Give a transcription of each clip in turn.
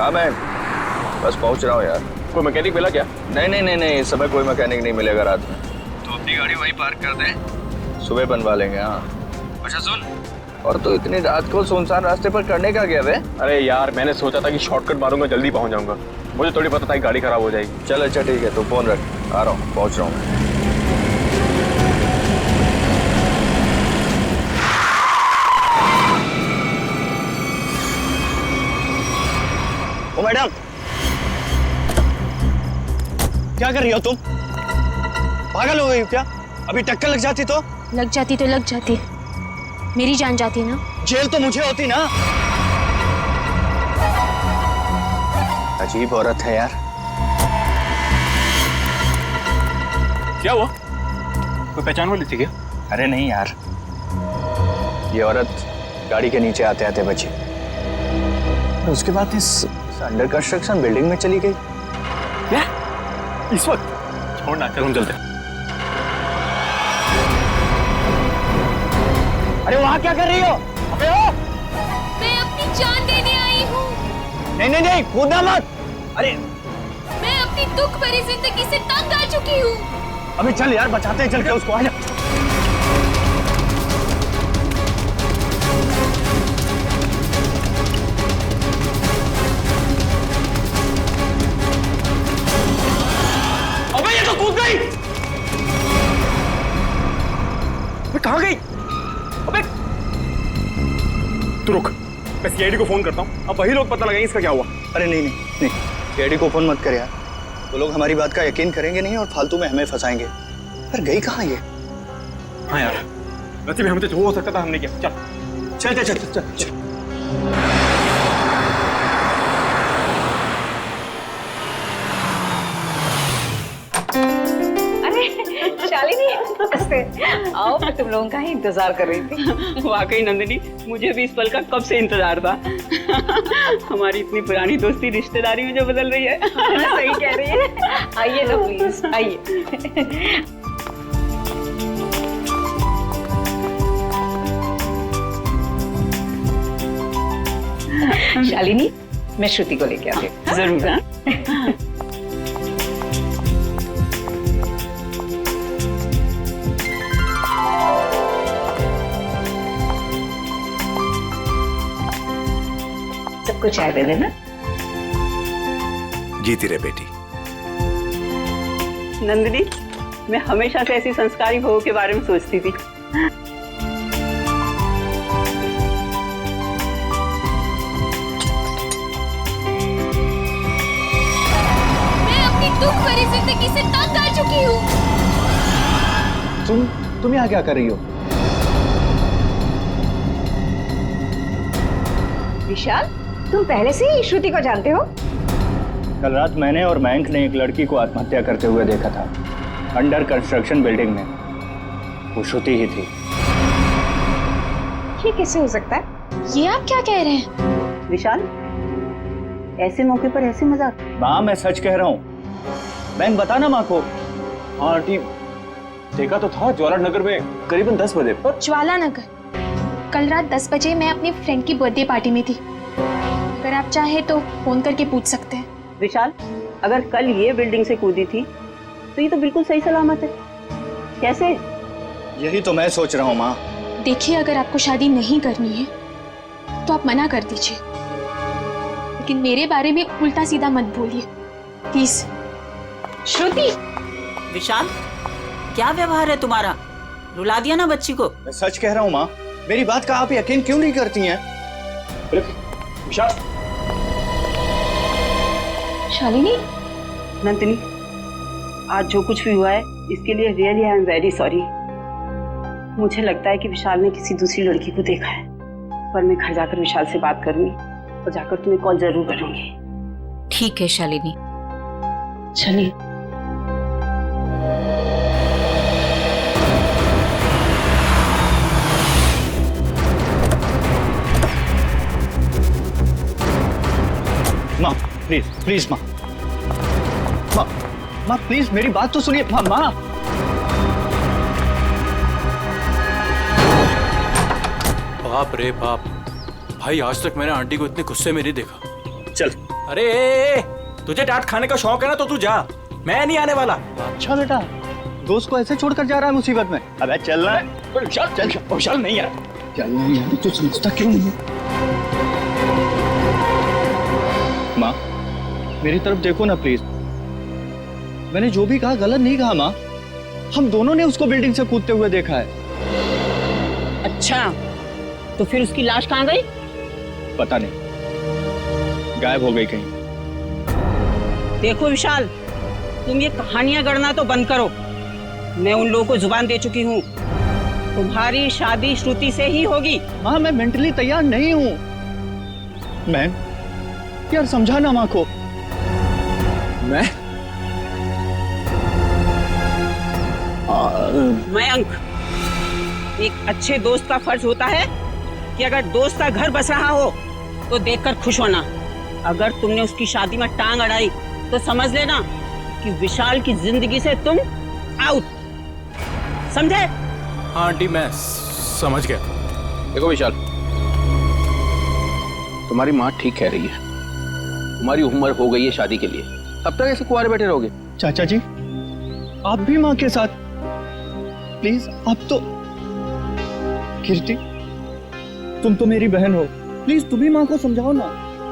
हाँ मैं बस पहुंच रहा हूँ यार। कोई मैकेनिक मिला क्या? नहीं, इस समय कोई मैकेनिक नहीं मिलेगा रात में। तो अपनी गाड़ी वहीं पार्क कर दें, सुबह बनवा लेंगे। हाँ अच्छा सुन, और तो इतनी रात को सुनसान रास्ते पर करने का गया वे? अरे यार मैंने सोचा था कि शॉर्टकट मारूंगा, जल्दी पहुंच जाऊंगा। मुझे थोड़ी पता था कि गाड़ी खराब हो जाएगी। चल अच्छा ठीक है, तो फोन रख, आ रहा हूँ, पहुंच रहा हूँ मैं। ओ मैडम, क्या कर रही हो तुम? पागल हो गई हो क्या? अभी टक्कर लग जाती तो? लग जाती, मेरी जान जाती ना। जेल तो मुझे होती ना। अजीब औरत है यार। क्या हुआ? कोई पहचान वाली थी क्या? अरे नहीं यार, ये औरत गाड़ी के नीचे आते आते बची, और उसके बाद इस अंडर कंस्ट्रक्शन बिल्डिंग में चली गई। क्या? इस वक्त? छोड़ना, चल हम चलते हैं। अरे वहां क्या कर रही हो? अबे ओ! मैं अपनी जान देने आई हूँ। नहीं, कूदना मत। अरे मैं अपनी दुख भरी जिंदगी से तंग आ चुकी हूँ। अबे चल यार, बचाते हैं, चल के उसको। आजा। अबे ये तो कूद गई। अबे कहाँ गई? अबे तू रुक, मैं सीआईडी को फोन करता हूँ। अब वही लोग पता लगाएंगे इसका क्या हुआ। अरे नहीं, सीआईडी को फोन मत कर यार, वो लोग हमारी बात का यकीन करेंगे नहीं और फालतू में हमें फंसाएंगे। पर गई कहाँ ये? हाँ यार, गलती में हमसे जो हो सकता था हमने किया। चल। अरे शालिनी, नमस्ते। आओ, मैं तुम लोगों का ही इंतजार कर रही थी। वाकई नंदिनी, मुझे भी इस पल का कब से इंतजार था। हमारी इतनी पुरानी दोस्ती रिश्तेदारी में जो बदल रही है। सही कह रही है। आइए ना प्लीज, आइए। शालिनी, मैं श्रुति को लेके आती हूँ। जरूर। हाँ? सबको चाय दे देना। जीती रहे बेटी। नंदिनी, मैं हमेशा से ऐसी संस्कारी बहू के बारे में सोचती थी। मैं अपनी दुख भरी जिंदगी से तंग आ चुकी हूँ। तुम यहाँ क्या कर रही हो? विशाल, तुम पहले से ही श्रुति को जानते हो? कल रात मैंने और मयंक ने एक लड़की को आत्महत्या करते हुए देखा था, अंडर कंस्ट्रक्शन बिल्डिंग में। वो श्रुति ही थी। ये कैसे हो सकता है? ये आप क्या कह रहे हैं? विशाल, ऐसे मौके पर ऐसे मजाक? माँ, मैं सच कह रहा हूँ। मयंक, बता ना माँ को। हाँ आंटी, देखा तो था ज्वाला नगर में करीबन 10 बजे। ज्वाला नगर? कल रात 10 बजे मैं अपनी फ्रेंड की बर्थडे पार्टी में थी। अगर आप चाहे तो फोन करके पूछ सकते हैं। विशाल, अगर कल ये बिल्डिंग से कूदी थी तो ये तो बिल्कुल सही सलामत है। कैसे? यही तो मैं सोच रहा हूँ माँ। देखिए, अगर आपको शादी नहीं करनी है तो आप मना कर दीजिए, लेकिन मेरे बारे में उल्टा सीधा मत बोलिए प्लीज। श्रुति! विशाल, क्या व्यवहार है तुम्हारा? रुला दिया ना बच्ची को। मैं सच कह रहा हूँ माँ, मेरी बात का आप यकीन क्यों नहीं करती हैं? विशाल। शालिनी, नंदिनी, आज जो कुछ भी हुआ है इसके लिए really I am very sorry. मुझे लगता है कि विशाल ने किसी दूसरी लड़की को देखा है, पर मैं घर जाकर विशाल से बात करूंगी और जाकर तुम्हें कॉल जरूर करूंगी। ठीक है शालिनी। चलिए। माँ प्लीज माँ, माँ प्लीज मेरी बात तो सुनिए। माँ बाप रे बाप, भाई आज तक मैंने आंटी को इतने गुस्से में नहीं देखा। चल अरे तुझे डांट खाने का शौक है ना तो तू जा, मैं नहीं आने वाला। अच्छा बेटा, दोस्त को ऐसे छोड़कर जा रहा है मुसीबत में। अबे चलना है। विशाल चल, विशाल नहीं यार, चलना है यार, तू समझता क्यों नहीं? माँ मेरी तरफ देखो ना प्लीज। मैंने जो भी कहा गलत नहीं कहा माँ। हम दोनों ने उसको बिल्डिंग से कूदते हुए देखा है। अच्छा, तो फिर उसकी लाश कहाँ गई? पता नहीं, गायब हो गई कहीं। देखो विशाल, तुम ये कहानियां गढ़ना तो बंद करो। मैं उन लोगों को जुबान दे चुकी हूँ, तुम्हारी शादी श्रुति से ही होगी। माँ मैं मेंटली तैयार नहीं हूँ। मैं यार समझाना माँ को। मयंक, एक अच्छे दोस्त का फर्ज होता है कि अगर दोस्त का घर बस रहा हो तो देखकर खुश होना। अगर तुमने उसकी शादी में टांग अड़ाई तो समझ लेना कि विशाल की जिंदगी से तुम आउट, समझे? हाँ आंटी मैं समझ गया। देखो विशाल, तुम्हारी माँ ठीक कह रही है। तुम्हारी उम्र हो गई है शादी के लिए, तब तक ऐसे कुंवारे बैठे रहोगे? चाचा जी आप भी माँ के साथ प्लीज। आप तो कीर्ति, तुम तो मेरी बहन हो, प्लीज तुम भी माँ को समझाओ ना।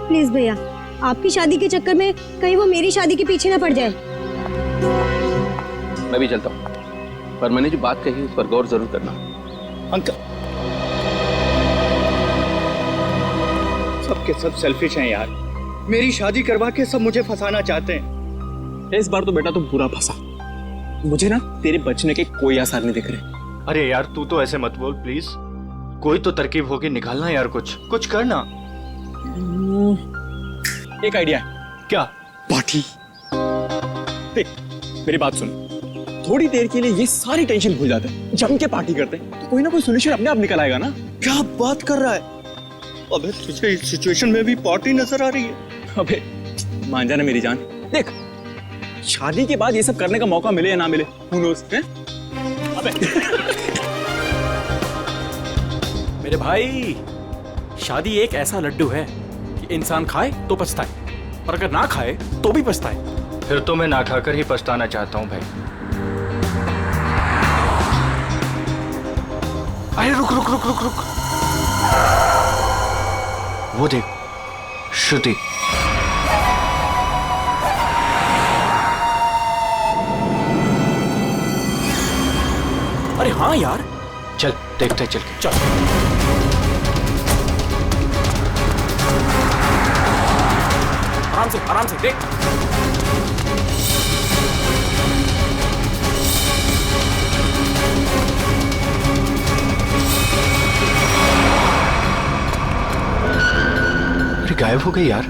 प्लीज भैया, आपकी शादी के चक्कर में कहीं वो मेरी शादी के पीछे ना पड़ जाए। मैं भी चलता हूँ, पर मैंने जो बात कही उस पर गौर जरूर करना। अंकल सब के सब सेल्फिश हैं यार। मेरी शादी करवा के सब मुझे फंसाना चाहते हैं। इस बार तो बेटा तुम पूरा फंसा। मुझे ना तेरे बचने के कोई आसार नहीं दिख रहे। अरे यार तू तो ऐसे मत बोल प्लीज। कोई तो तरकीब होगी, निकालना यार, कुछ करना। एक आइडिया है। क्या? पार्टी। देख मेरी बात सुन, थोड़ी देर के लिए ये सारी टेंशन भूल जाते हैं, जम के पार्टी करते हैं, तो कोई ना कोई सोल्यूशन अपने आप निकल आएगा ना। क्या बात कर रहा है? अबे तुझे इस सिचुएशन में भी पार्टी नजर आ रही है? अबे मान जाना मेरी जान, देख शादी के बाद ये सब करने का मौका मिले या ना मिले, who knows, हैं? अबे मेरे भाई, शादी एक ऐसा लड्डू है कि इंसान खाए तो पछताए और अगर ना खाए तो भी पछताए। फिर तो मैं ना खाकर ही पछताना चाहता हूँ भाई। अरे रुक रुक रुक रुक रुक, वो देख श्रुति। अरे हाँ यार, चल देखते चल के। चल आराम से देख। अरे गायब हो गई यार।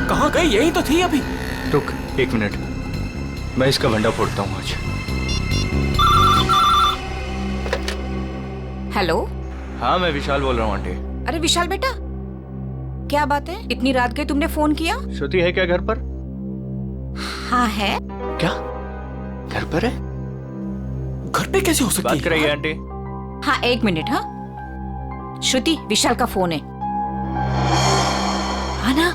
कहाँ गई? यही तो थी अभी। रुक 1 मिनट, मैं इसका भंडा फोड़ता हूँ आज। हेलो। हाँ मैं विशाल बोल रहा हूँ आंटी। अरे विशाल बेटा, क्या बात है? इतनी रात गई तुमने फोन किया? श्रुति है क्या घर पर? हाँ है। क्या घर पर है? घर पे कैसे हो सकती बात है? कराइए आंटी। हाँ 1 मिनट। हाँ श्रुति, विशाल का फोन है। हाँ ना?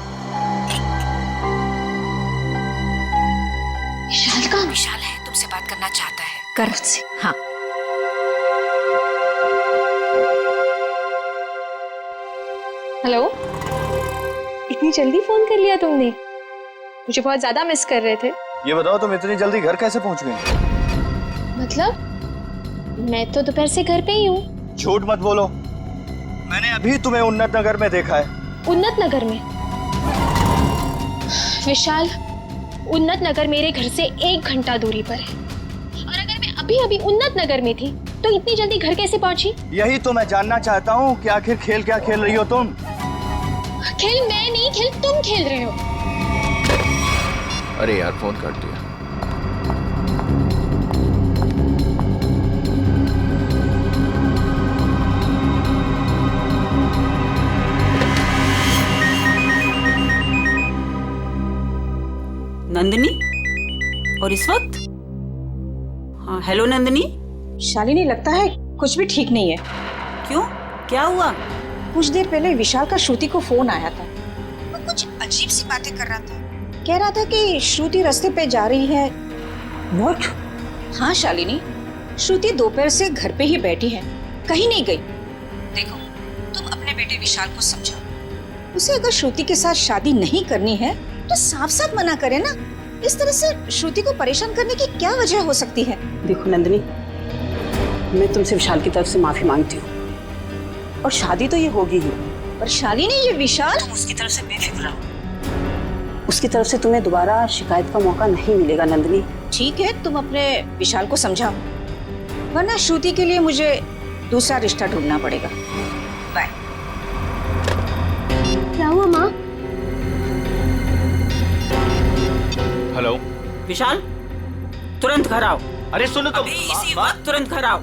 विशाल है, तुमसे बात करना चाहता है। कर मुझसे। हाँ हेलो, इतनी जल्दी फोन कर लिया तुमने? मुझे बहुत ज्यादा मिस कर रहे थे। ये बताओ तुम इतनी जल्दी घर कैसे पहुंच गई? मतलब मैं तो दोपहर से घर पे ही हूँ। झूठ मत बोलो, मैंने अभी तुम्हें उन्नत नगर में देखा है। उन्नत नगर में? विशाल, उन्नत नगर मेरे घर से 1 घंटा दूरी पर है, और अगर मैं अभी अभी उन्नत नगर में थी तो इतनी जल्दी घर कैसे पहुंची? यही तो मैं जानना चाहता हूँ कि आखिर खेल क्या खेल रही हो तुम? खेल मैं नहीं, खेल तुम खेल रहे हो। अरे यार फोन कर दिया। नंदिनी, और इस वक्त? हाँ हेलो नंदिनी। शालिनी, लगता है कुछ भी ठीक नहीं है। क्यों, क्या हुआ? कुछ देर पहले विशाल का श्रुति को फोन आया था। वो कुछ अजीब सी बातें कर रहा था। कह रहा था कि श्रुति रास्ते पे जा रही है। व्हाट? हाँ शालिनी, श्रुति दोपहर से घर पे ही बैठी है, कहीं नहीं गई। देखो, तुम अपने बेटे विशाल को समझाओ। उसे अगर श्रुति के साथ शादी नहीं करनी है तो साफ साफ मना करे ना। इस तरह से श्रुति को परेशान करने की क्या वजह हो सकती है? देखो नंदिनी, मैं तुमसे विशाल की तरफ से माफी मांगती हूँ, और शादी तो ये होगी ही। पर शालिनी, ये विशाल, उसकी तरफ से बेफिक्र रहो। उसकी तरफ से तुम्हें दोबारा शिकायत का मौका नहीं मिलेगा नंदिनी। ठीक है, तुम अपने विशाल को समझाओ, वरना श्रुति के लिए मुझे दूसरा रिश्ता ढूंढना पड़ेगा। बाय। क्या हुआ माँ? हेलो विशाल, तुरंत घर आओ। अरे सुनो तो अभी इसी वक्त तुरंत घर आओ।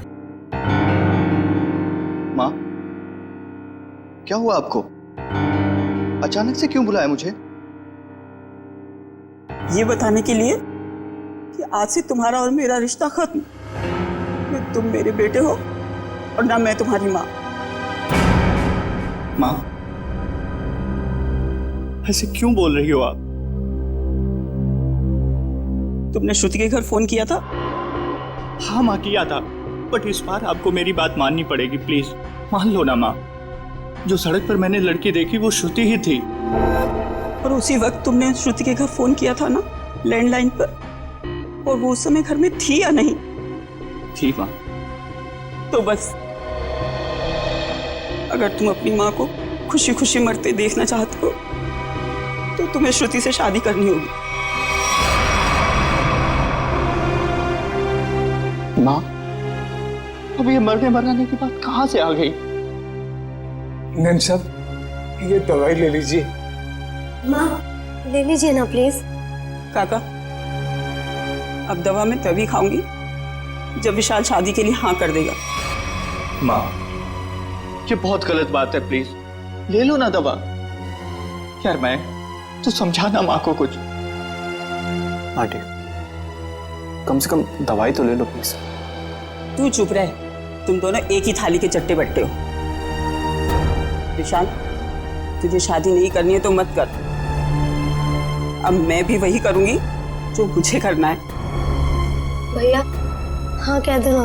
माँ, क्या हुआ आपको? अचानक से क्यों बुलाया मुझे? ये बताने के लिए कि आज से तुम्हारा और मेरा रिश्ता खत्म। न तुम मेरे बेटे हो और ना मैं तुम्हारी माँ। माँ, ऐसे क्यों बोल रही हो आप? तुमने श्रुति के घर फोन किया था? हाँ माँ, किया था, बट इस बार आपको मेरी बात माननी पड़ेगी, प्लीज मान लो ना माँ। जो सड़क पर मैंने लड़की देखी वो श्रुति ही थी। और उसी वक्त तुमने श्रुति के घर फोन किया था ना, लैंडलाइन पर, और वो उस समय घर में थी या नहीं? थी माँ। तो बस, अगर तुम अपनी माँ को खुशी खुशी मरते देखना चाहते हो तो तुम्हें श्रुति से शादी करनी होगी। माँ, अब ये मरने मराने की बात कहाँ से आ गई? नंद साहब, ये दवाई ले लीजिए। माँ, ले लीजिए ना प्लीज। काका, अब दवा मैं तभी खाऊंगी जब विशाल शादी के लिए हाँ कर देगा। माँ, ये बहुत गलत बात है, प्लीज ले लो ना दवा। यार मैं तो समझाना माँ को कुछ। आंटी, कम से कम दवाई तो ले लो प्लीज। तू चुप रह, तुम दोनों एक ही थाली के चट्टे बट्टे हो। विशाल, तुझे शादी नहीं करनी है तो मत कर। अब मैं भी वही करूंगी जो मुझे करना है। भैया, हाँ कह दो ना।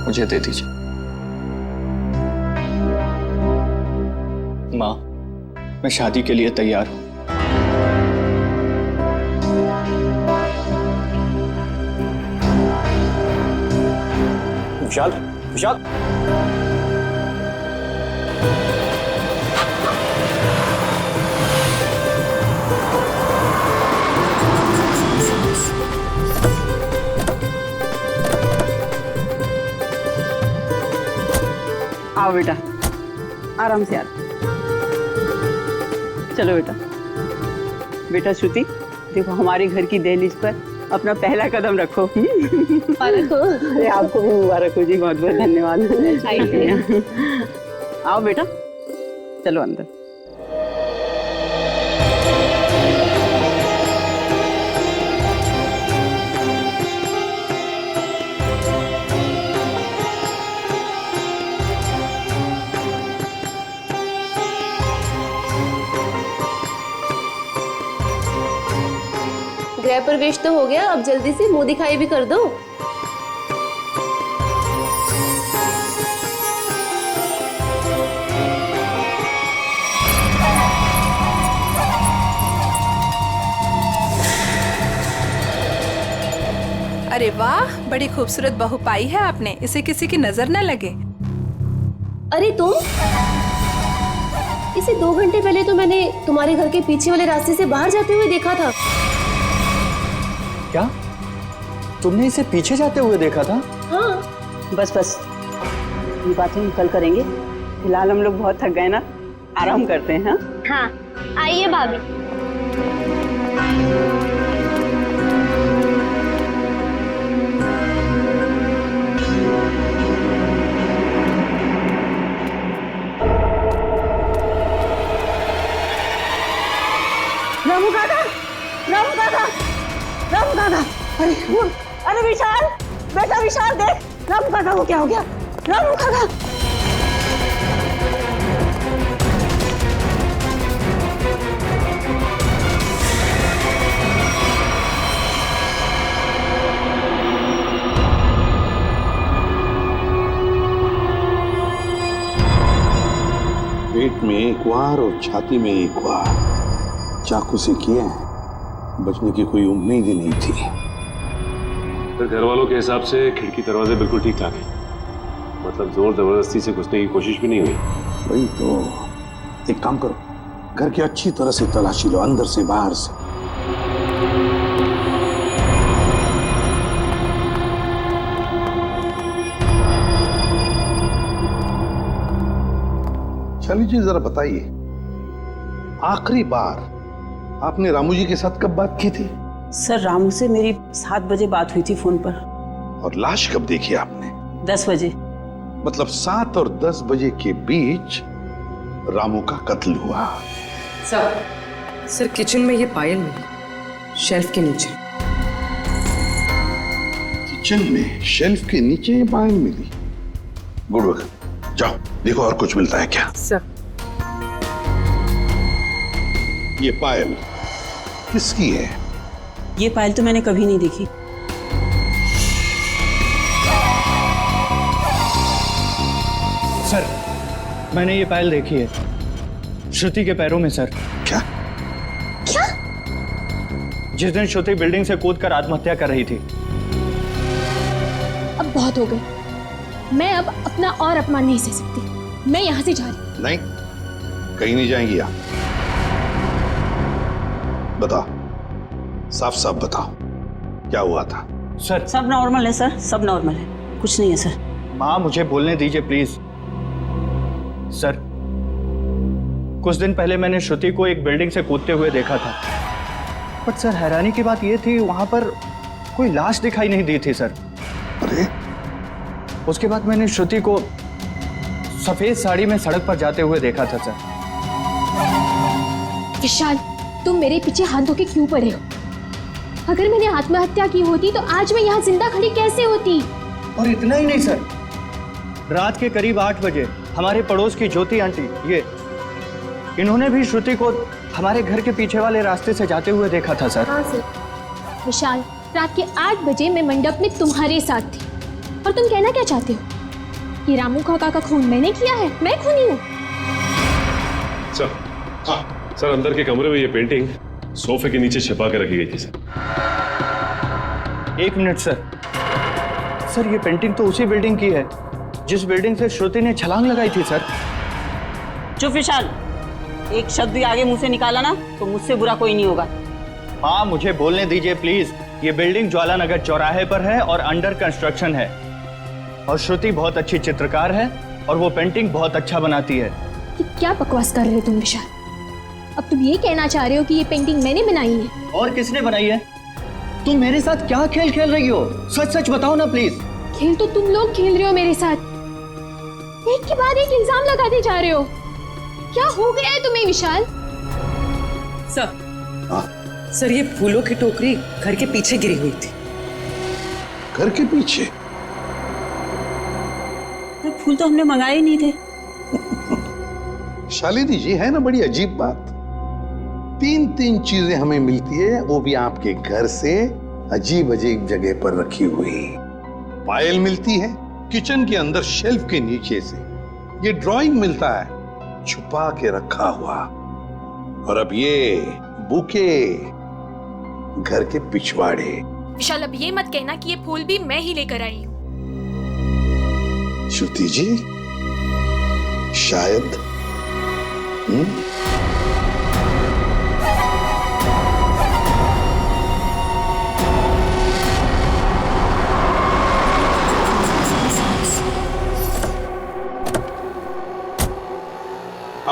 मुझे दे दीजिए माँ, मैं शादी के लिए तैयार हूँ। विशाल, विशाल, आओ बेटा, आराम से आ। चलो बेटा। बेटा श्रुति, देखो हमारे घर की दहलीज पर अपना पहला कदम रखो। मुबारक हो। अरे आपको भी मुबारक हो जी, बहुत बहुत धन्यवाद। आओ बेटा, चलो अंदर। गृह प्रवेश तो हो गया, अब जल्दी से मुंह दिखाई भी कर दो। अरे वाह, बड़ी खूबसूरत बहू पाई है आपने, इसे किसी की नजर न लगे। अरे तुम, इसे 2 घंटे पहले तो मैंने तुम्हारे घर के पीछे वाले रास्ते से बाहर जाते हुए देखा था। क्या तुमने इसे पीछे जाते हुए देखा था? हाँ। बस बस, ये बातें हम कल करेंगे। फिलहाल हम लोग बहुत थक गए ना, आराम करते हैं। हाँ, आइए भाभी। रामू दादा, रामू दादा, रामू दादा, अरे वो विशाल, बेटा विशाल देख, रामू काका को क्या हो गया? रामू काका। पेट में एक वार और छाती में एक वार चाकू से किए हैं। बचने की कोई उम्मीद ही नहीं थी। फिर घर वालों के हिसाब से खिड़की दरवाजे बिल्कुल ठीक ठाक है, मतलब जोर जबरदस्ती से घुसने की कोशिश भी नहीं हुई। वही तो, एक काम करो, घर की अच्छी तरह से तलाशी लो, अंदर से बाहर से। शाली जी जरा बताइए, आखिरी बार आपने रामू जी के साथ कब बात की थी? सर रामू से मेरी 7 बजे बात हुई थी फोन पर। और लाश कब देखी आपने? 10 बजे। मतलब 7 और 10 बजे के बीच रामू का कत्ल हुआ। सर किचन में ये पायल मिली, शेल्फ के नीचे। किचन में शेल्फ के नीचे ये पायल मिली? गुड वर्क, जाओ देखो और कुछ मिलता है क्या। सर ये पायल किसकी है? ये पायल तो मैंने कभी नहीं देखी। सर मैंने ये पायल देखी है, श्रुति के पैरों में सर। क्या? क्या? जिस दिन श्रुति बिल्डिंग से कूदकर आत्महत्या कर रही थी। अब बहुत हो गए, मैं अब अपना और अपमान नहीं सह सकती। मैं यहाँ से जा रही। नहीं, कहीं नहीं जाएंगी आप। बताओ, साफ साफ बताओ, क्या हुआ था? सर सब नॉर्मल है सर, सब नॉर्मल है, कुछ नहीं है सर। माँ मुझे बोलने दीजिए प्लीज। सर कुछ दिन पहले मैंने श्रुति को एक बिल्डिंग से कूदते हुए देखा था, बट सर हैरानी की बात यह थी वहां पर कोई लाश दिखाई नहीं दी थी सर। अरे उसके बाद मैंने श्रुति को सफेद साड़ी में सड़क पर जाते हुए देखा था सर। विशाल, तुम मेरे पीछे हाथ धो के क्यों पड़े हो? अगर मैंने आत्महत्या की होती तो आज मैं यहाँ जिंदा खड़ी कैसे होती? और इतना ही नहीं सर, रात के करीब 8 बजे हमारे पड़ोस की ज्योति आंटी, इन्होंने भी श्रुति को हमारे घर के पीछे वाले रास्ते से जाते हुए देखा था सर। हाँ सर। विशाल, रात के 8 बजे मैं मंडप में तुम्हारे साथ थी, और तुम कहना क्या चाहते हो कि रामू काका का खून मैंने किया है? मैं खूनी हूँ? सर अंदर के कमरे में ये पेंटिंग सोफे के नीचे छिपा के रखी गई थी सर। 1 minute sir. सर ये पेंटिंग तो उसी बिल्डिंग की है जिस बिल्डिंग से श्रुति ने छलांग लगाई थी सर। चुप विशाल, एक शब्द भी आगे मुंह से निकाला ना तो मुझसे बुरा कोई नहीं होगा। हाँ मुझे बोलने दीजिए प्लीज। ये बिल्डिंग ज्वाला नगर चौराहे पर है और अंडर कंस्ट्रक्शन है, और श्रुति बहुत अच्छी चित्रकार है और वो पेंटिंग बहुत अच्छा बनाती है। कि क्या बकवास कर रहे हो तुम विशाल? अब तुम ये कहना चाह रहे हो कि ये पेंटिंग मैंने बनाई है? और किसने बनाई है? तुम मेरे साथ क्या खेल खेल रही हो? सच सच बताओ ना प्लीज। खेल तो तुम लोग खेल रहे हो मेरे साथ, एक के बाद एक इल्जाम लगाते जा रहे हो। क्या हो गया है तुम्हें विशाल? सर ये फूलों की टोकरी घर के पीछे गिरी हुई थी। घर के पीछे? फूल तो हमने मंगाए ही नहीं थे। शालिनी जी, है ना बड़ी अजीब बात, 3 चीजें हमें मिलती है, वो भी आपके घर से अजीब अजीब जगह पर रखी हुई। पायल मिलती है किचन के अंदर शेल्फ के नीचे से, ये ड्राइंग मिलता है छुपा के रखा हुआ, और अब ये बुके घर के पिछवाड़े। विशाल अब ये मत कहना कि ये फूल भी मैं ही लेकर आई हूँ। श्रुति जी शायद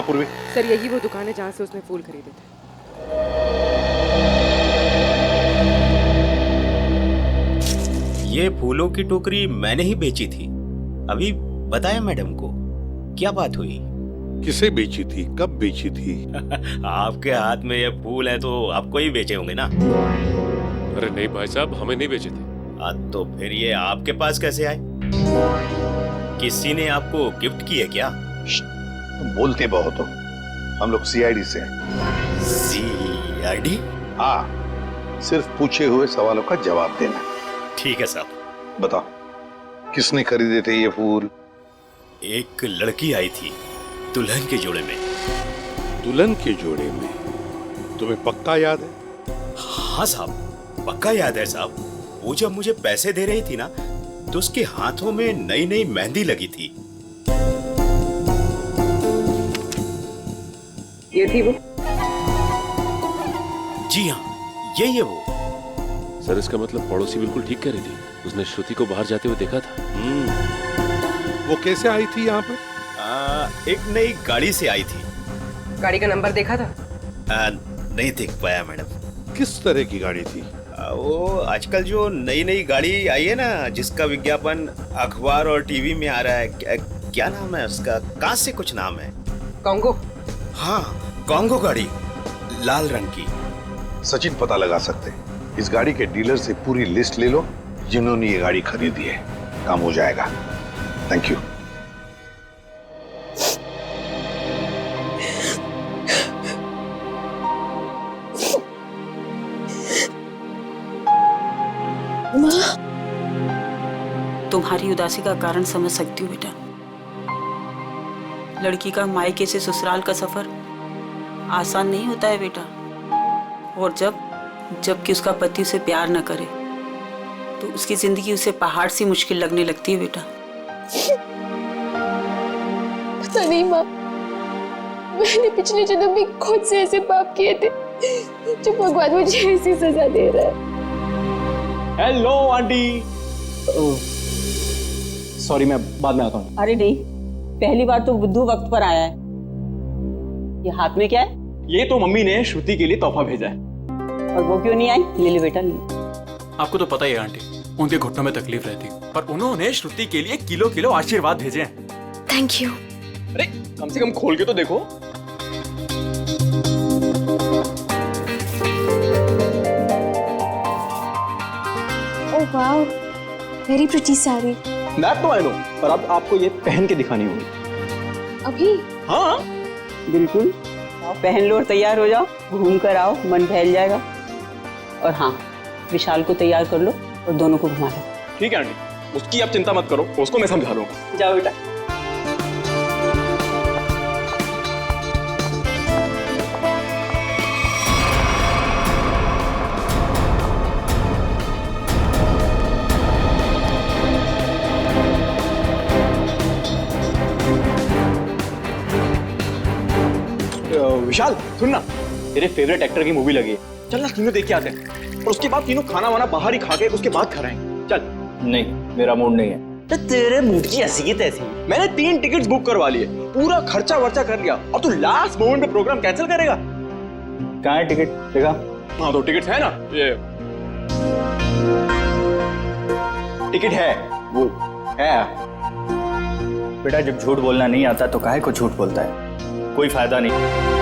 पूर्वी। सर यही वो दुकान है जहाँ से उसने फूल खरीदे थे। ये फूलों की टोकरी मैंने ही बेची थी, अभी बताया मैडम को। क्या बात हुई? किसे बेची थी, कब बेची थी? आपके हाथ में ये फूल है तो आपको ही बेचे होंगे ना। अरे नहीं भाई साहब, हमें नहीं बेचे थे। तो फिर ये आपके पास कैसे आए? किसी ने आपको गिफ्ट की है क्या? तुम बोलते बहुत हो। हम लोग सीआईडी से हैं। सीआईडी? हाँ, सिर्फ पूछे हुए सवालों का जवाब देना। ठीक है साहब। बताओ, किसने खरीदे थे ये फूल? एक लड़की आई थी दुल्हन के जोड़े में। दुल्हन के जोड़े में? तुम्हें पक्का याद है? हाँ साहब, पक्का याद है साहब। वो जब मुझे पैसे दे रही थी ना, तो उसके हाथों में नई नई मेहंदी लगी थी। ये थी वो? जी हाँ, यही है वो। सर, इसका मतलब पड़ोसी बिल्कुल ठीक कह रही थी। उसने श्रुति को बाहर जाते हुए देखा था। वो कैसे आई थी यहाँ पर? एक नई गाड़ी से आई थी। गाड़ी का नंबर देखा था? नहीं देख पाया मैडम। किस तरह की गाड़ी थी? वो आजकल जो नई नई गाड़ी आई है ना, जिसका विज्ञापन अखबार और टीवी में आ रहा है, क्या नाम है उसका? कहाँ से कुछ नाम है। कॉन्गो? हाँ, कॉन्गो गाड़ी, लाल रंग की। सचिन पता लगा सकते हैं। इस गाड़ी के डीलर से पूरी लिस्ट ले लो जिन्होंने ये गाड़ी खरीदी है। काम हो जाएगा। Thank you. तुम्हारी उदासी का कारण समझ सकती हूँ बेटा। लड़की का मायके से ससुराल का सफर आसान नहीं होता है बेटा। और जबकि उसका पति उसे प्यार न करे, तो उसकी जिंदगी उसे पहाड़ सी मुश्किल लगने लगती है बेटा। पता नहीं माँ, मैंने पिछले जन्म में खुद से ऐसे पाप किए थे जो भगवान मुझे ऐसी सजा दे रहा है। Hello aunty. सॉरी, मैं बाद में आता हूँ। अरे नहीं, पहली बार तो बुद्धू वक्त पर आया है। ये हाथ में क्या है? ये तो मम्मी ने श्रुति के लिए तोहफा भेजा है। और वो क्यों नहीं आई? ले ले बेटा, ले। आपको तो पता ही है आंटी, उनके घुटनों में तकलीफ रहती, पर उन्होंने श्रुति के लिए किलो किलो आशीर्वाद भेजे हैं। Thank you. अरे कम से कम खोल के तो देखो। Oh wow, very pretty sari. That तो आई नो, पर अब आपको ये पहन के दिखानी होगी। अभी? हाँ बिल्कुल, आओ पहन लो और तैयार हो जाओ। घूम कर आओ, मन बहल जाएगा। और हाँ, विशाल को तैयार कर लो और दोनों को घुमा लो। ठीक है आंटी, उसकी आप चिंता मत करो, उसको मैं समझा लूंगा। जाओ बेटा। विशाल सुन ना, तेरे फेवरेट एक्टर की मूवी लगी है, चल ना तीनों देख के आते हैं। और उसके बाद तीनों खाना वाना बाहर ही खा के उसके बाद कराएंगे। चल। नहीं, मेरा मूड नहीं है। तो तेरे मूड की हसीयत ऐसी। मैंने 3 टिकट्स बुक करवा लिए, पूरा खर्चा वर्चा कर लिया, और तू लास्ट मोमेंट पे प्रोग्राम कैंसिल करेगा? कहाँ है टिकट? देखा? हाँ तो टिकट्स है ना, ये टिकट है, वो है। बेटा, जब झूठ बोलना नहीं आता तो काहे को झूठ बोलता है? कोई फायदा नहीं।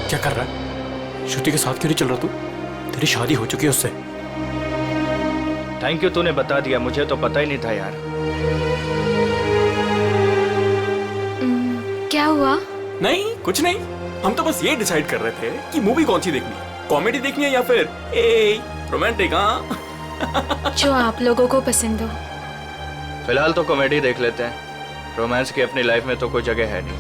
क्या कर रहा है? श्रुति के साथ क्यों नहीं चल रहा तू? तेरी शादी हो चुकी है उससे। थैंक यू, तूने बता दिया, मुझे तो पता ही नहीं था यार। क्या हुआ? नहीं कुछ नहीं, हम तो बस ये डिसाइड कर रहे थे कि मूवी कौन सी देखनी है, कॉमेडी देखनी है या फिर रोमांटिक। हाँ जो आप लोगों को पसंद हो। फिलहाल तो कॉमेडी देख लेते हैं, रोमांस की अपनी लाइफ में तो कोई जगह है नहीं।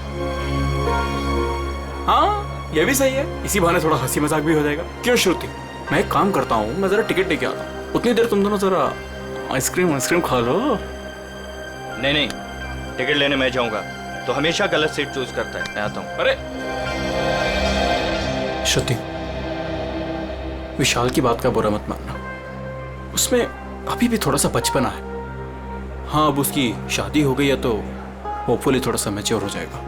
हाँ ये भी सही है, इसी बहाने थोड़ा हंसी मजाक भी हो जाएगा। क्यों श्रुति, मैं एक काम करता हूँ, मैं जरा टिकट लेके आता हूँ, उतनी देर तुम दोनों जरा आइसक्रीम खा लो। नहीं नहीं, टिकट लेने मैं जाऊंगा तो हमेशा गलत सीट चूज करता है। मैं आता हूँ। अरे श्रुति, विशाल की बात का बुरा मत मानना, उसमें अभी भी थोड़ा सा बचपना है। हाँ अब उसकी शादी हो गई है तो होपफुली थोड़ा सा मैच्योर हो जाएगा।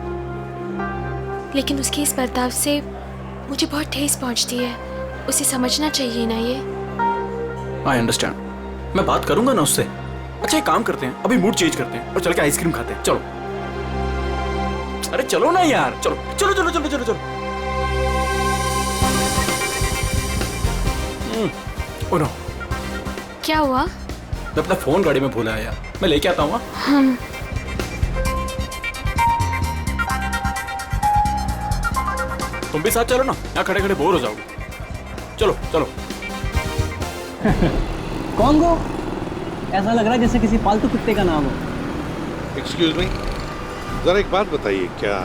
लेकिन उसके इस बर्ताव से मुझे बहुत ठेस पहुंचती है, उसे समझना चाहिए ना ये। आई अंडरस्टैंड, मैं बात करूंगा ना उससे। अच्छा एक काम करते हैं, अभी मूड चेंज करते हैं और चल के आइसक्रीम खाते हैं। चलो। अरे चलो ना यार, चलो चलो चलो चलो चलो चलो। ओ नो, क्या हुआ? मैं अपना फोन गाड़ी में भूला है यार, मैं लेके आता हूँ। तुम भी साथ चलो ना, यहाँ खड़े खड़े बोर हो जाओगे। चलो चलो। कॉन्गो, ऐसा लग रहा है जैसे किसी पालतू कुत्ते का नाम हो। एक्सक्यूज मी, जरा एक बात बताइए, क्या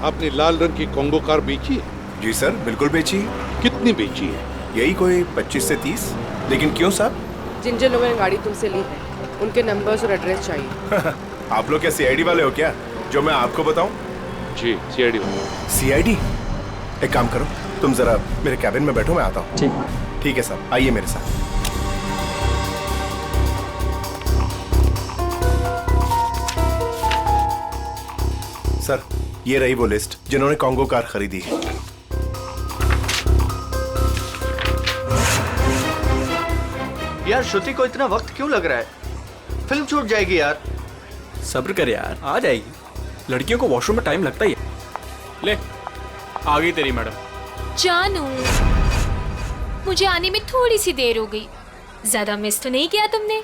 आपने लाल रंग की कॉन्गो कार बेची है? जी सर, बिल्कुल बेची। कितनी बेची है? यही कोई 25 से 30। लेकिन क्यों साहब? जिन जिन लोगों ने गाड़ी तुमसे ली है उनके नंबर्स और एड्रेस चाहिए। आप लोग क्या सीआईडी वाले हो क्या, जो मैं आपको बताऊं? जी सीआईडी वाले। सीआईडी? एक काम करो, तुम जरा मेरे कैबिन में बैठो, मैं आता हूँ। ठीक है साहब, आइए मेरे साथ। सर, ये रही वो लिस्ट जिन्होंने कॉन्गो कार खरीदी है। यार श्रुति को इतना वक्त क्यों लग रहा है? फिल्म छूट जाएगी यार। सब्र कर यार, आ जाएगी। लड़कियों को वॉशरूम में टाइम लगता ही है। ले, आ गई तेरी मैडम। जानू, मुझे आने में थोड़ी सी देर हो गई। ज्यादा मिस तो नहीं किया तुमने?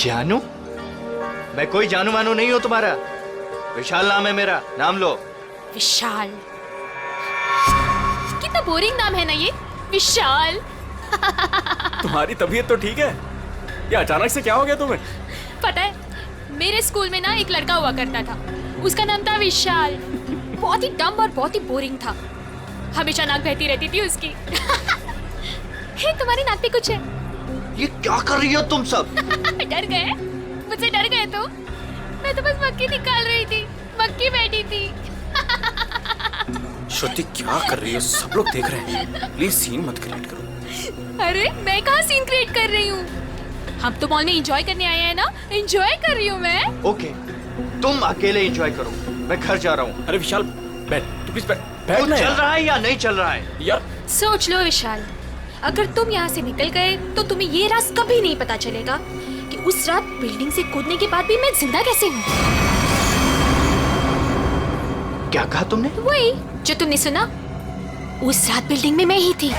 जानू? मैं कोई जानू मानू नहीं हूँ तुम्हारा। विशाल नाम है मेरा, नाम लो। विशाल? कितना बोरिंग नाम है ना ये, विशाल। तुम्हारी तबीयत तो ठीक है? ये अचानक से क्या हो गया तुम्हें? पता है, मेरे स्कूल में ना एक लड़का हुआ करता था, उसका नाम था विशाल। बहुत ही डम और बहुत ही बोरिंग था, हमेशा नाक बहती रहती थी उसकी। हे, तुम्हारी नाक पे कुछ है? ये क्या कर रही हो तुम सब? डर गए? मुझसे डर गए तो? मैं तो बस मक्खी निकाल रही थी, मक्खी बैठी थी। श्रुति क्या कर रही है, सब लोग देख रहे हैं। प्लीज सीन मत क्रिएट करो। अरे मैं कहाँ सीन क्रिएट कर रही हूँ? हम तो मॉल में एंजॉय करने आए हैं ना, एंजॉय कर रही हूँ मैं। ओके, तुम अकेले एंजॉय करो, मैं घर जा रहा हूँ। अरे विशाल बैठ, तू प्लीज बैठ। चल रहा है या नहीं चल रहा है यार? सोच लो विशाल, अगर तुम यहाँ से निकल गए तो तुम्हें ये राज कभी नहीं पता चलेगा कि उस रात बिल्डिंग से कूदने के बाद भी मैं जिंदा कैसे हूँ। क्या कहा तुमने? वही जो तुमने सुना, उस रात बिल्डिंग में मैं ही थी।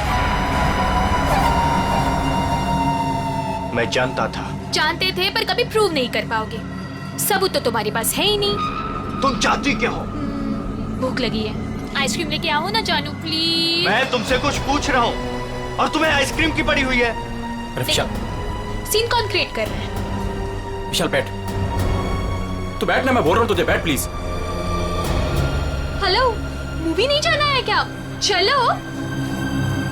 मैं जानता था। जानते थे पर कभी प्रूव नहीं कर पाओगे, सबूत तो तुम्हारे पास है ही नहीं। तुम चाहती क्या हो? भूख लगी है, आइसक्रीम लेके आओ ना जानू प्लीज। मैं तुमसे कुछ पूछ रहा हूँ और तुम्हें आइसक्रीम की पड़ी हुई है। अरे विशाल, सीन कौन क्रिएट कर रहा है? विशाल बैठ, तू बैठ ना, मैं बोल रहा हूँ तुझे, बैठ प्लीज। हेलो, मूवी नहीं जाना है क्या? चलो,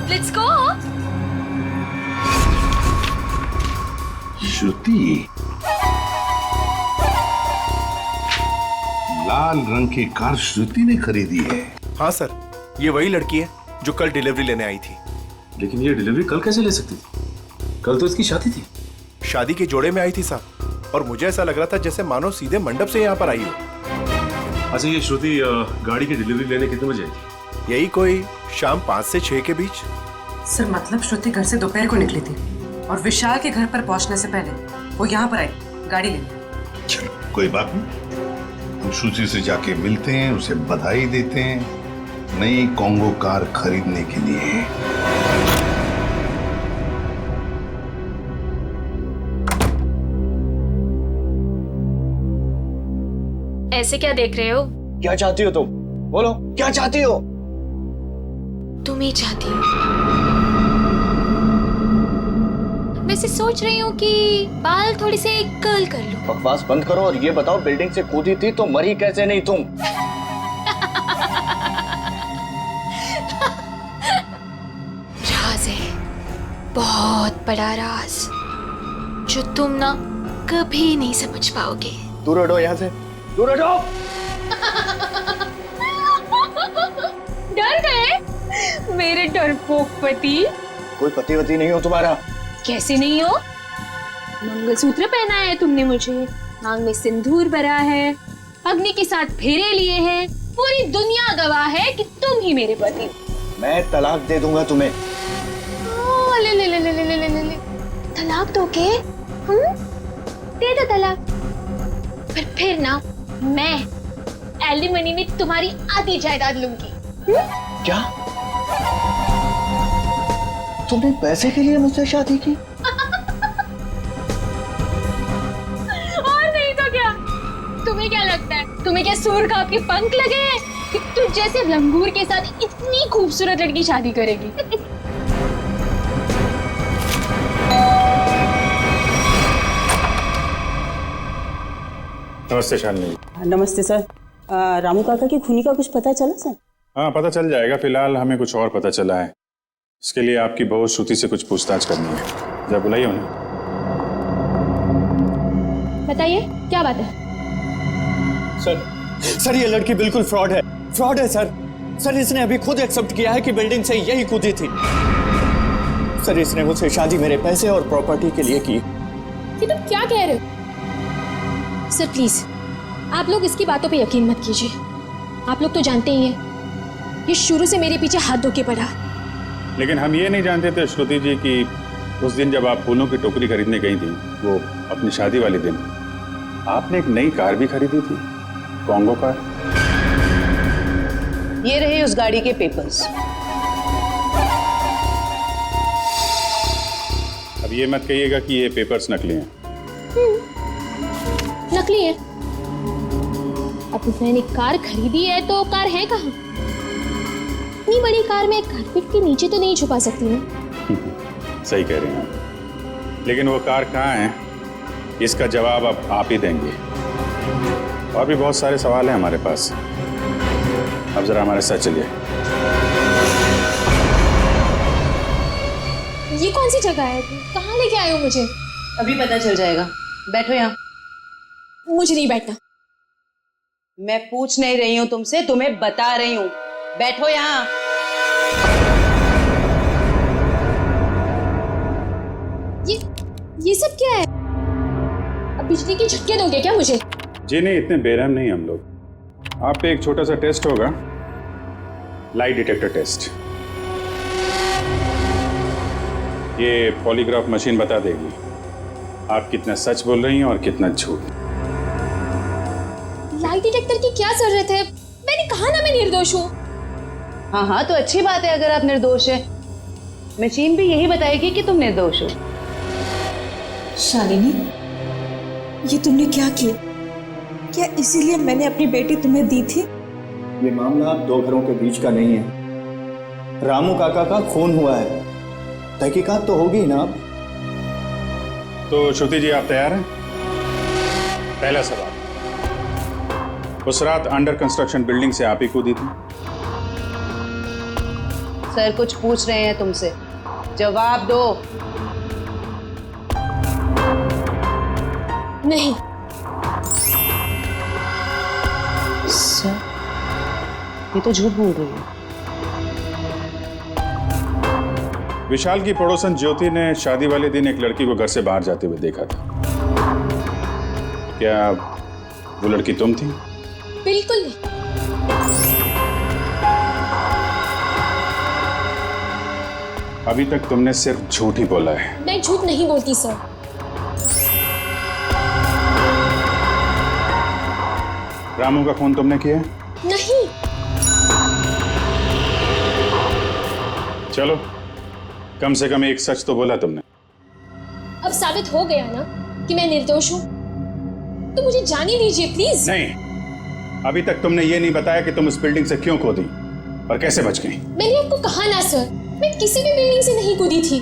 लेट्स गो। श्रुति, लाल रंग की कार श्रुति ने खरीदी है? हाँ सर, ये वही लड़की है जो कल डिलीवरी लेने आई थी। लेकिन ये डिलीवरी कल कैसे ले सकती थी? कल तो इसकी शादी थी। शादी के जोड़े में आई थी साहब, और मुझे ऐसा लग रहा था जैसे मानो सीधे मंडप से यहाँ पर आई हो। अच्छा, ये श्रुति गाड़ी की डिलीवरी लेने कितने बजे आई थी? यही कोई शाम 5 से 6 के बीच। सर मतलब श्रुति घर से दोपहर को निकली थी और विशाल के घर पर पहुंचने से पहले वो यहाँ पर आई गाड़ी लेने। चलो कोई बात नहीं, हम श्रुति से जाके मिलते हैं, उसे बधाई देते हैं नई कॉन्गो कार खरीदने के लिए। ऐसे क्या देख रहे हो? क्या चाहती हो तुम? बोलो, क्या चाहती हो? तुम ही चाहती हो। वैसे सोच रही हूँ कि बाल थोड़ी से कर्ल कर लूं। बकवास बंद करो और ये बताओ, बिल्डिंग से कूदी थी तो मरी कैसे नहीं तुम? राज है, बहुत बड़ा राज, जो तुम ना कभी नहीं समझ पाओगे। दूर हटो यहाँ से, दूर हटो। डर गए मेरे डरपोक पति? कोई पति वती नहीं हो तुम्हारा। कैसे नहीं हो? मंगलसूत्र पहना है तुमने मुझे, मांग में सिंदूर भरा है, अग्नि के साथ फेरे लिए हैं, पूरी दुनिया गवाह है कि तुम ही मेरे पति। मैं तलाक दे दूंगा तुम्हें। ले ले ले ले ले ले ले ले। तलाक दोगे? दे दो तलाक। पर फिर ना मैं एलिमनी में तुम्हारी आधी जायदाद लूंगी। क्या? तुमने पैसे के लिए मुझसे शादी की? और नहीं तो क्या? तुम्हें क्या लगता है, तुम्हें क्या सूर का आपके पंख लगे हैं कि तुझ जैसे लंगूर के साथ इतनी खूबसूरत लड़की शादी करेगी? नमस्ते शालिनी। नमस्ते सर। रामू काका की खूनी का कुछ पता चला सर? हाँ, पता चल जाएगा। फिलहाल हमें कुछ और पता चला है। इसके लिए आपकी बहू श्रुति से कुछ पूछताछ करनी है। जब बुलाइए उन्हें। बताइए क्या बात है? सर ये लड़की बिल्कुल फ्रॉड है सर। सर इसने अभी खुद एक्सेप्ट किया है कि बिल्डिंग से यही कूदी थी। सर इसने मुझसे शादी मेरे पैसे और प्रॉपर्टी के लिए की। ये तुम क्या कह रहे हो? सर प्लीज आप लोग इसकी बातों पे यकीन मत कीजिए। आप लोग तो जानते ही हैं ये शुरू से मेरे पीछे हाथ धो के पड़ा। लेकिन हम ये नहीं जानते थे श्रुति जी कि उस दिन जब आप फूलों की टोकरी खरीदने गई थी, वो अपनी शादी वाले दिन, आपने एक नई कार भी खरीदी थी, कॉन्गो कार। ये रहे उस गाड़ी के पेपर्स। अब ये मत कहिएगा कि ये पेपर्स नकली हैं। नकली है? अब मैंने कार खरीदी है तो कार है कहाँ? इतनी बड़ी कार में कारपेट के नीचे तो नहीं छुपा सकती ना। सही कह रहे हैं आप। लेकिन वो कार कहाँ है, इसका जवाब अब आप ही देंगे। और भी बहुत सारे सवाल हैं हमारे पास। अब जरा हमारे साथ चलिए। ये कौन सी जगह है? कहाँ लेके आए हो मुझे? अभी पता चल जाएगा। बैठो यहाँ। मुझे नहीं बैठना। मैं पूछ नहीं रही हूँ तुमसे, तुम्हें बता रही हूँ। बैठो यहाँ। ये सब क्या है? अब बिजली के झटके दोगे क्या मुझे? जी नहीं, इतने बेरहम नहीं हम लोग। आप पे एक छोटा सा टेस्ट होगा, लाइट डिटेक्टर टेस्ट। ये पॉलीग्राफ मशीन बता देगी आप कितना सच बोल रही हैं और कितना झूठ। लाइट डिटेक्टर की क्या जरूरत है? मैंने कहा ना मैं निर्दोष हूँ। हाँ तो अच्छी बात है अगर आप निर्दोष है। मशीन भी यही बताएगी कि तुम निर्दोष हो। शालिनी, ये तुमने क्या किया? क्या इसीलिए मैंने अपनी बेटी तुम्हें दी थी? ये मामला दो घरों के बीच का नहीं है। रामू काका का खून हुआ है, तहकीकात तो होगी ना। तो श्रुति जी आप तैयार हैं? पहला सवाल, उस रात अंडर कंस्ट्रक्शन बिल्डिंग से आप ही कूदी थी? सर कुछ पूछ रहे हैं तुमसे, जवाब दो। नहीं। सर ये तो झूठ बोल रही है। विशाल की पड़ोसन ज्योति ने शादी वाले दिन एक लड़की को घर से बाहर जाते हुए देखा था। क्या वो लड़की तुम थी? बिल्कुल नहीं। अभी तक तुमने सिर्फ झूठ ही बोला है। मैं झूठ नहीं बोलती सर। रामू का खून तुमने किया? नहीं। चलो, कम से कम एक सच तो बोला तुमने। अब साबित हो गया ना कि मैं निर्दोष हूँ, तो मुझे जाने दीजिए प्लीज। नहीं, अभी तक तुमने ये नहीं बताया कि तुम उस बिल्डिंग से क्यों कूदी और कैसे बच गई। मैंने आपको कहा ना सर, मैं किसी भी बिल्डिंग से नहीं कूदी थी।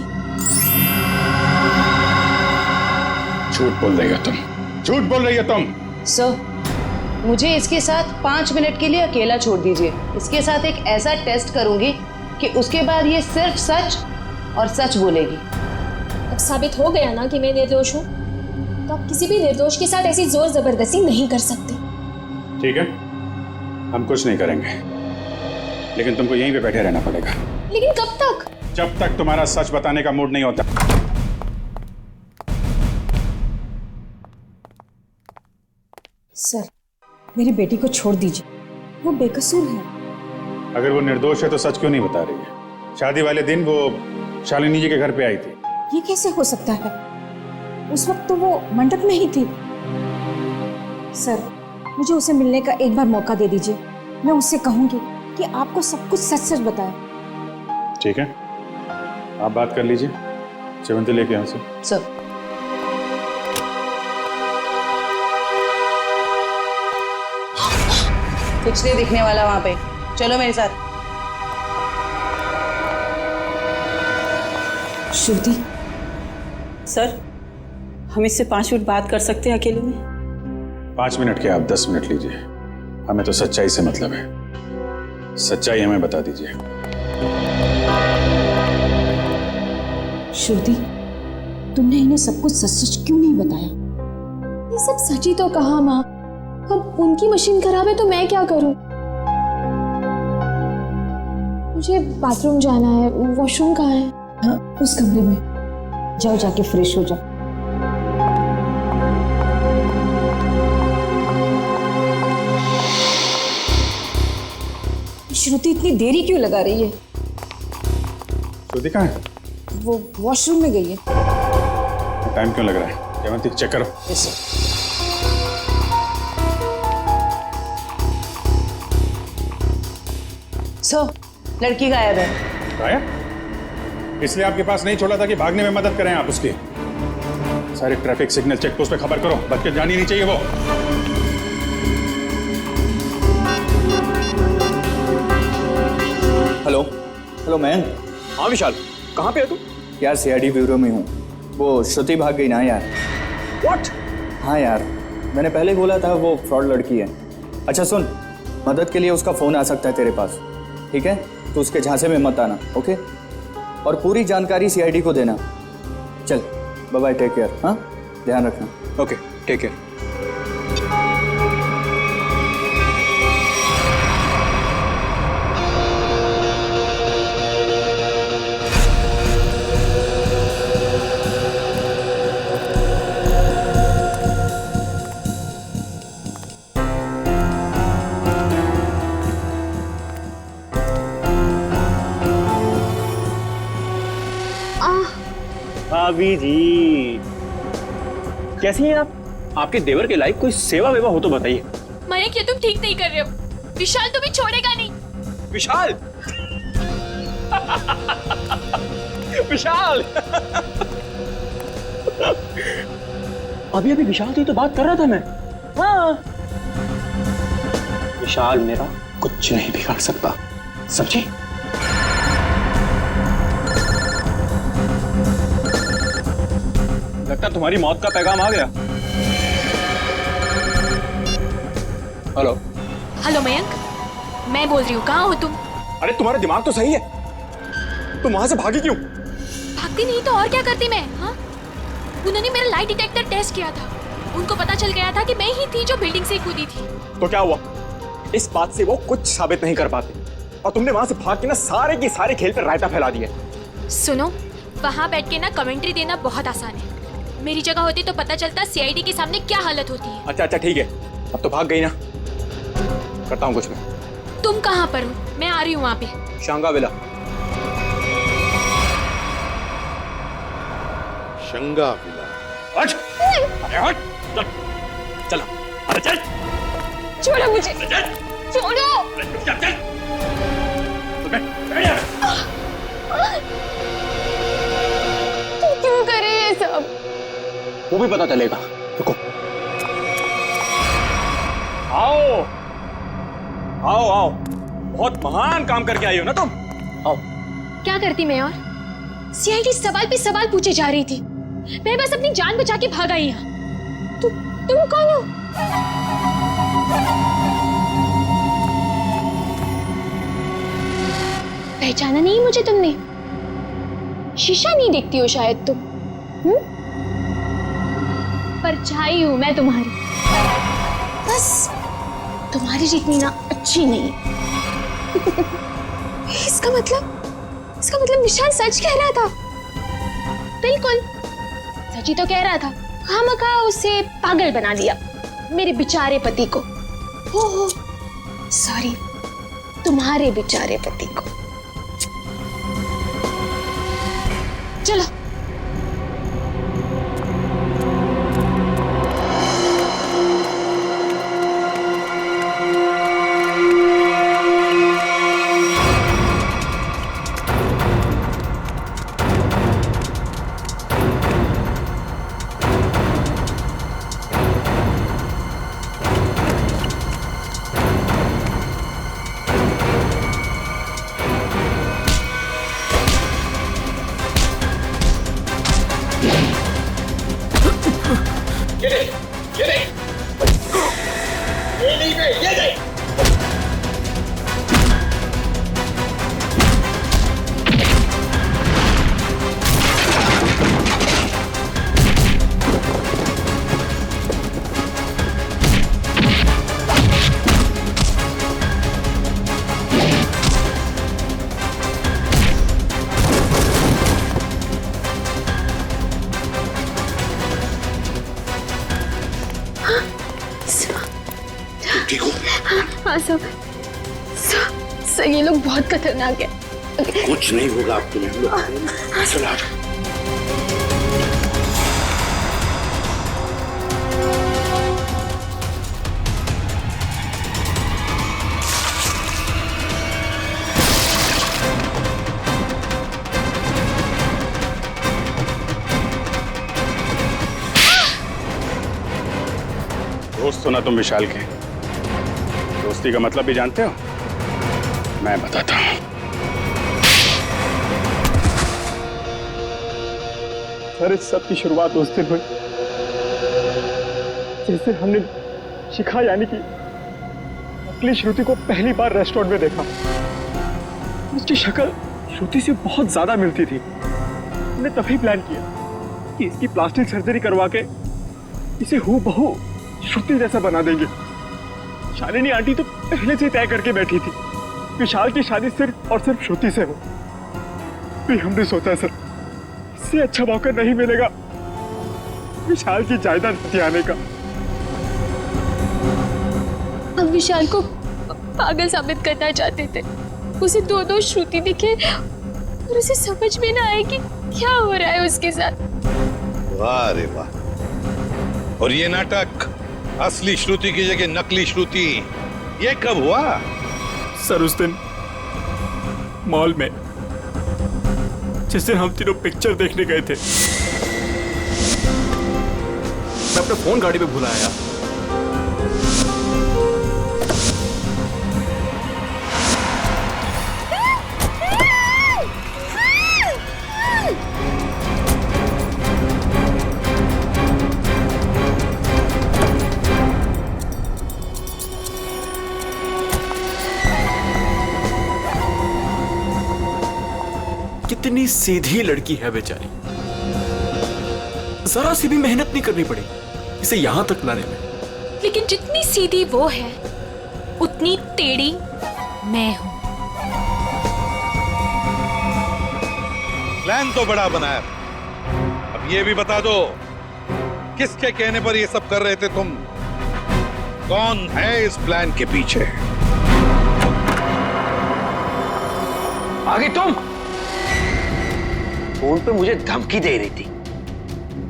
झूठ बोल रही हो तुम, झूठ बोल रही हो तुम। सर मुझे इसके साथ 5 मिनट के लिए अकेला छोड़ दीजिए। इसके साथ एक ऐसा टेस्ट करूंगी कि उसके बाद ये सिर्फ सच और सच बोलेगी। अब साबित हो गया ना कि मैं निर्दोष हूँ, तो आप किसी भी निर्दोष के साथ ऐसी जोर जबरदस्ती नहीं कर सकते। ठीक है, हम कुछ नहीं करेंगे, लेकिन तुमको यहीं पे बैठे रहना पड़ेगा। लेकिन कब तक? जब तक तुम्हारा सच बताने का मूड नहीं होता। सर मेरी बेटी को छोड़ दीजिए, वो बेकसूर है। अगर वो निर्दोष है तो सच क्यों नहीं बता रही है? शादी वाले दिन वो शालिनी जी के घर पे आई थी। ये कैसे हो सकता है? उस वक्त तो वो मंडप में ही थी। सर मुझे उसे मिलने का एक बार मौका दे दीजिए। मैं उससे कहूंगी कि आपको सब कुछ सच सच बताए। ठीक है, आप बात कर लीजिए। सेवंती लेके यहाँ से। सर कुछ नहीं दिखने वाला वहां पे, चलो मेरे साथ। श्रुति सर, हम इससे 5 मिनट बात कर सकते हैं अकेले में? 5 मिनट के आप 10 मिनट लीजिए, हमें तो सच्चाई से मतलब है। सच्चाई हमें बता दीजिए। श्रुति, तुमने इन्हें सब कुछ सच सच क्यों नहीं बताया? ये सब सच ही तो कहा माँ। अब उनकी मशीन खराब है तो मैं क्या करूं? मुझे बाथरूम जाना है। वॉशरूम कहाँ है? हाँ, उस कमरे में जाओ, जाके फ्रेश हो जाओ। श्रुति इतनी देरी क्यों लगा रही है? श्रुति कहाँ है? वो वॉशरूम में गई है। टाइम क्यों लग रहा है? सेवंती चेक करो। यस सर, लड़की गायब है। गायब? इसलिए आपके पास नहीं छोड़ा था कि भागने में मदद करें आप उसकी। सारे ट्रैफिक सिग्नल चेक पोस्ट पे खबर करो, बच के जानी नहीं चाहिए वो। Hello hello man. हाँ विशाल, कहाँ पे है तू? यार सीआईडी ब्यूरो में हूँ। वो श्रुति भाग गई ना यार। व्हाट? हाँ यार, मैंने पहले बोला था वो फ्रॉड लड़की है। अच्छा सुन, मदद के लिए उसका फ़ोन आ सकता है तेरे पास, ठीक है? तो उसके झांसे में मत आना, ओके? और पूरी जानकारी सीआईडी को देना। चल बाय बाय, टेक केयर। हाँ, ध्यान रखना। Okay, take care. भाभी जी कैसी हैं आप? आपके देवर के लायक कोई सेवा वेवा हो तो बताइए। मयंक, ये तुम ठीक नहीं कर रहे हो। विशाल तुम्हें छोड़ेगा नहीं। विशाल विशाल अभी अभी विशाल से तो बात कर रहा था मैं। हाँ, विशाल मेरा कुछ नहीं बिगाड़ सकता, समझे? लगता तुम्हारी मौत का पैगाम आ गया। हेलो हेलो मयंक, मैं बोल रही हूँ, कहाँ हो तुम? अरे तुम्हारा दिमाग तो सही है, तुम वहां से भागी क्यों? भागती नहीं तो और क्या करती मैं? हाँ, उन्होंने मेरा लाइट डिटेक्टर टेस्ट किया था। उनको पता चल गया था कि मैं ही थी जो बिल्डिंग से कूदी थी। तो क्या हुआ? इस बात से वो कुछ साबित नहीं कर पाते और तुमने वहां से भाग के ना सारे के सारे खेल पर रायता फैला दिया। सुनो, वहां बैठ के ना कमेंट्री देना बहुत आसान है। मेरी जगह होती तो पता चलता सीआईडी के सामने क्या हालत होती है। अच्छा अच्छा ठीक है, अब तो भाग गई ना, करता हूँ कुछ मैं। तुम कहाँ पर हो? मैं आ रही हूँ वहाँ पे। शांगा विला। शंगा विला। हट! अरे हट! चल, चल, अरे चल! छोड़ो मुझे! छोड़ो! चल, चल! तू क्यों करे ये सब? वो भी पता चलेगा, रुको। आओ आओ आओ, बहुत महान काम करके आई हो ना तुम। आओ। क्या करती मैं? और सीआईडी सवाल पे सवाल पूछे जा रही थी, मैं बस अपनी जान बचा के भाग आई यहाँ। तुम कौन हो? पहचाना नहीं मुझे तुमने? शीशा नहीं देखती हो शायद तुम? परछाई हूं मैं तुम्हारी, बस तुम्हारी जितनी ना अच्छी नहीं। इसका मतलब विशाल सच कह रहा था। बिल्कुल सच ही तो कह रहा था। खामखा उसे पागल बना दिया, मेरे बेचारे पति को। हो सॉरी, तुम्हारे बेचारे पति को। चलो। सर ये लोग बहुत खतरनाक है। कुछ नहीं होगा आप तुम्हें। चलो आ जाओ। दोस्त हो ना तुम विशाल के? दोस्ती का मतलब भी जानते हो? मैं बताता हूं। सर इस सब की शुरुआत उस दिन हुई जैसे हमने शिखा यानी कि नकली श्रुति को पहली बार रेस्टोरेंट में देखा। उसकी शक्ल श्रुति से बहुत ज्यादा मिलती थी। हमने तभी प्लान किया कि इसकी प्लास्टिक सर्जरी करवा के इसे हूबहू श्रुति जैसा बना देंगे। शालिनी आंटी तो पहले से तय करके बैठी थी विशाल की शादी सिर्फ और सिर्फ श्रुति से हो। फिर हमने सोचा सर इससे अच्छा मौका नहीं मिलेगा विशाल की जायदाद हथियाने का। हम विशाल को पागल साबित करना चाहते थे। उसे दो श्रुति दिखे और उसे समझ में ना आए कि क्या हो रहा है उसके साथ। वाह रे वाह। और ये नाटक असली श्रुति की जगह नकली श्रुति, ये कब हुआ? सर उस दिन मॉल में जिस दिन हम तीनों पिक्चर देखने गए थे। मैं अपना फोन गाड़ी पे भूला आया। कितनी सीधी लड़की है बेचारी, जरा सी भी मेहनत नहीं करनी पड़ी इसे यहां तक लाने में। लेकिन जितनी सीधी वो है उतनी टेढ़ी मैं हूं। प्लान तो बड़ा बनाया, अब ये भी बता दो किसके कहने पर ये सब कर रहे थे तुम? कौन है इस प्लान के पीछे? आगे तुम फोन पे मुझे धमकी दे रही थी,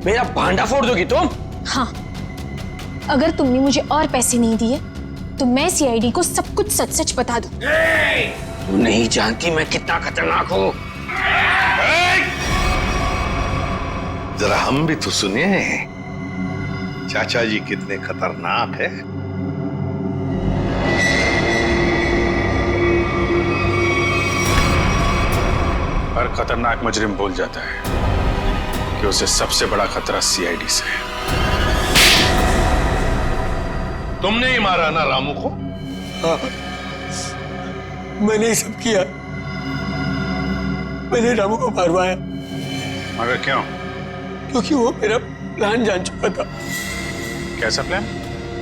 मेरा भांडा फोड़ दोगी तुम? हाँ, अगर तुमने मुझे और पैसे नहीं दिए तो मैं सीआईडी को सब कुछ सच सच बता दूं। तू नहीं जानती मैं कितना खतरनाक हूं। जरा हम भी तो सुनिए चाचा जी कितने खतरनाक है। हर खतरनाक मुजरिम भूल जाता है कि उसे सबसे बड़ा खतरा सीआईडी से है। तुमने ही मारा ना रामू को? हाँ, मैंने ही सब किया। मैंने रामू को मारवाया। मगर क्यों? क्योंकि वो मेरा प्लान जान चुका था। कैसा प्लान?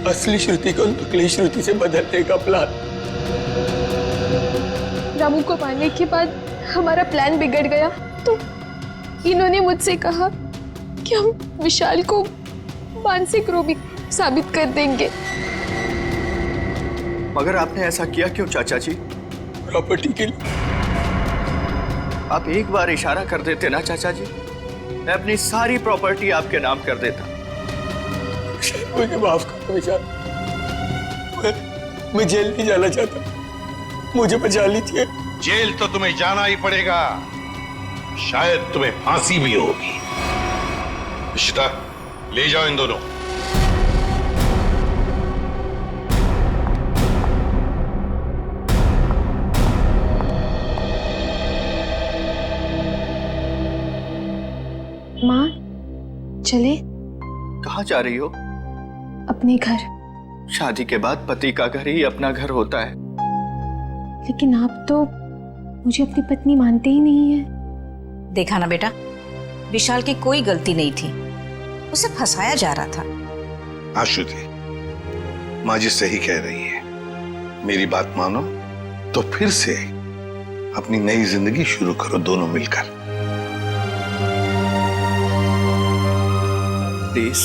असली श्रुति को नकली श्रुति से बदलने का प्लान। रामू को मारने के बाद हमारा प्लान बिगड़ गया तो इन्होंने मुझसे कहा कि हम विशाल को मानसिक रोगी साबित कर देंगे। मगर आपने ऐसा किया क्यों चाचा जी? प्रॉपर्टी के लिए। आप एक बार इशारा कर देते ना चाचा जी, मैं अपनी सारी प्रॉपर्टी आपके नाम कर देता। मुझे माफ करो विशाल, मैं जेल नहीं जाना चाहता, मुझे बचा लीजिए। जेल तो तुम्हें जाना ही पड़ेगा, शायद तुम्हें फांसी भी होगी। इशिता, ले जाओ इन दोनों। माँ चले? कहाँ जा रही हो? अपने घर। शादी के बाद पति का घर ही अपना घर होता है। लेकिन आप तो मुझे अपनी पत्नी मानते ही नहीं है। देखा ना बेटा, विशाल की कोई गलती नहीं थी, उसे फंसाया जा रहा था। आशुति, माँ जी सही कह रही है। मेरी बात मानो तो फिर से अपनी नई जिंदगी शुरू करो दोनों मिलकर। प्लीज